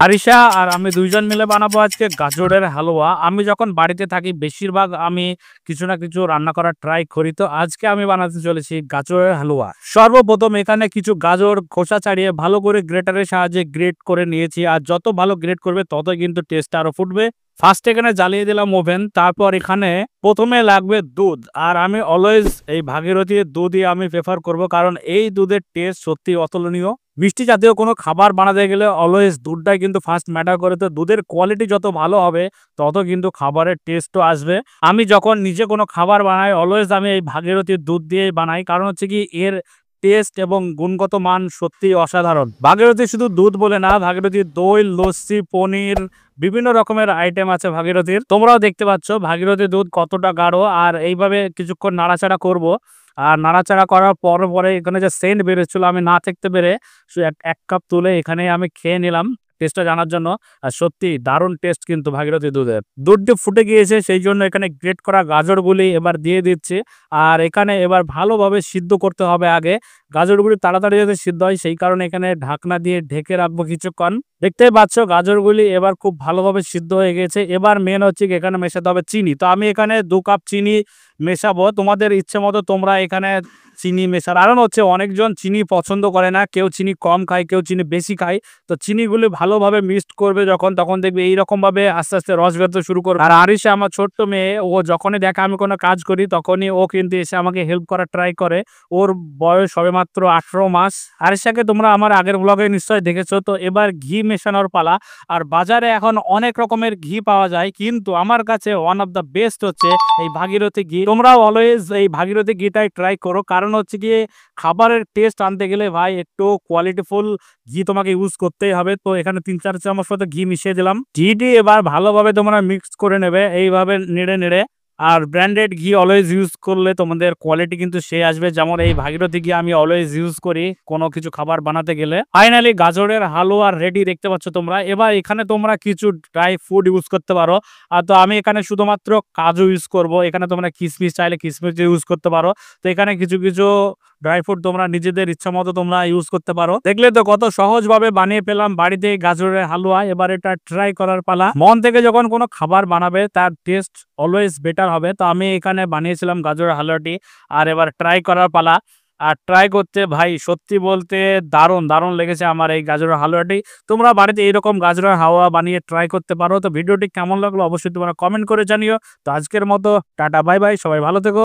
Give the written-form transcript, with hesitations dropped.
আরিশা আর আমি দুইজন মিলে বানাবো আজকে গাজরের হালুয়া। আমি যখন বাড়িতে থাকি বেশিরভাগ আমি কিছু না কিছু রান্না করার ট্রাই করি। তো আজকে আমি বানাতে চলেছি গাজরের হালুয়া। সর্বপ্রথম এখানে কিছু গাজর খোসা ছাড়িয়ে ভালো করে গ্রেটারের সাহায্যে গ্রেট করে নিয়েছি। আর যত ভালো গ্রেট করবে ততই কিন্তু টেস্ট আরো ফুটবে। ফার্স্ট এখানে জ্বালিয়ে দিলাম ওভেন। তারপর এখানে প্রথমে লাগবে দুধ। আর আমি অলওয়েজ এই ভাগীরথীর দুধই আমি প্রেফার করব, কারণ এই দুধের টেস্ট সত্যি অতুলনীয়। মিষ্টি জাতীয় কোনো খাবার বানাতে গেলে অলওয়েজ দুধটাই কিন্তু ফার্স্ট ম্যাটার করে। তো দুধের কোয়ালিটি যত ভালো হবে তত কিন্তু খাবারের টেস্টও আসবে। আমি যখন নিজে কোনো খাবার বানাই অলওয়েজ আমি এই ভাগীরথীর দুধ দিয়েই বানাই, কারণ হচ্ছে কি এর টেস্ট এবং গুণগত মান সত্যি অসাধারণ। ভাগীরথী শুধু দুধ বলে না, ভাগীরথীর দই, লস্যি, পনির, বিভিন্ন রকমের আইটেম আছে ভাগীরথীর। তোমরাও দেখতে পাচ্ছ ভাগীরথীর দুধ কতটা গাঢ়। আর এইভাবে কিছুক্ষণ নাড়াচাড়া করব। আর নাড়াচাড়া করার পরে এখানে যে সেন্ট বেরোচ্ছিল আমি না থাকতে পেরে এক কাপ তুলে এখানে আমি খেয়ে নিলাম টেস্টটা জানার জন্য। আর সত্যি দারুণ টেস্ট কিন্তু ভাগীরথী দুধের। দুধটি ফুটে গিয়েছে, সেই জন্য এখানে গ্রেট করা গাজরগুলি এবার দিয়ে দিচ্ছি। আর এখানে এবার ভালোভাবে সিদ্ধ করতে হবে আগে। গাজরগুলি তাড়াতাড়ি যাতে সিদ্ধ হয় সেই কারণে এখানে ঢাকনা দিয়ে ঢেকে রাখবো কিছুক্ষণ। দেখতেই পাচ্ছ গাজরগুলি এবার খুব ভালোভাবে সিদ্ধ হয়ে গেছে। এবার মেন হচ্ছে এখানে মেশাতে হবে চিনি। তো আমি এখানে 2 কাপ চিনি মেশাবো। তোমাদের ইচ্ছে মতো তোমরা এখানে চিনি মেশার কারণ হচ্ছে অনেকজন চিনি পছন্দ করে না, কেউ চিনি কম খায়, কেউ চিনি বেশি খায়। তো চিনিগুলি ভালোভাবে মিক্সড করবে যখন, তখন দেখবে এইরকম ভাবে আস্তে আস্তে রস বেরোতে শুরু করবে। আর আরিশা আমার ছোট্ট মেয়ে, ও যখনই দেখে আমি কোনো কাজ করি তখনই ও কিন্তু এসে আমাকে হেল্প করার ট্রাই করে। ওর বয়স সবে মাত্র 18 মাস। আরিশাকে তোমরা আমার আগের ব্লগে নিশ্চয়ই দেখেছো। তো এবার ঘি মেশানোর পালা। আর বাজারে এখন অনেক রকমের ঘি পাওয়া যায়, কিন্তু আমার কাছে ওয়ান অফ দ্য বেস্ট হচ্ছে এই ভাগীরথী ঘি। তোমরাও অলওয়েজ এই ভাগীরথী ঘিটাই ট্রাই করো, কারণ হচ্ছে গিয়ে খাবারের টেস্ট আনতে গেলে ভাই একটু কোয়ালিটিফুল ঘি তোমাকে ইউজ করতেই হবে। তো এখানে 3-4 চামচ মতো ঘি মিশিয়ে দিলাম। ঘিটি এবার ভালোভাবে তোমরা মিক্স করে নেবে এইভাবে নেড়ে নেড়ে। আর ব্র্যান্ডেড ঘি অলওয়েজ ইউজ করলে তোমাদের কোয়ালিটি কিন্তু সে আসবে, যেমন এই ভাগীরথী ঘি আমি অলওয়েজ ইউজ করি কোনো কিছু খাবার বানাতে গেলে। ফাইনালি গাজরের হালুয়া রেডি, দেখতে পাচ্ছ তোমরা। এবার এখানে তোমরা কিছু ড্রাই ফ্রুট ইউজ করতে পারো। আর তো আমি এখানে শুধুমাত্র কাজু ইউজ করব। এখানে তোমরা কিশমিশ চাইলে কিশমিশ ইউজ করতে পারো। তো এখানে কিছু কিছু ড্রাই ফ্রুট তোমরা নিজেদের ইচ্ছা মতো তোমরা ইউজ করতে পারো। দেখলে তো কত সহজভাবে বানিয়ে পেলাম বাড়িতে গাজরের হালুয়া। এবার এটা ট্রাই করার পালা। মন থেকে যখন কোনো খাবার বানাবে তার টেস্ট অলওয়েজ বেটার হবে। তো আমি এখানে বানিয়েছিলাম গাজরের হালুয়াটি। আর এবার ট্রাই করার পালা। আর ট্রাই করতে ভাই সত্যি বলতে দারুণ দারুণ লেগেছে আমার এই গাজরের হালুয়াটি। তোমরা বাড়িতে এইরকম গাজরের হালুয়া বানিয়ে ট্রাই করতে পারো। তো ভিডিওটি কেমন লাগলো অবশ্যই তোমরা কমেন্ট করে জানিও। তো আজকের মতো টাটা বাই বাই, সবাই ভালো থেকো।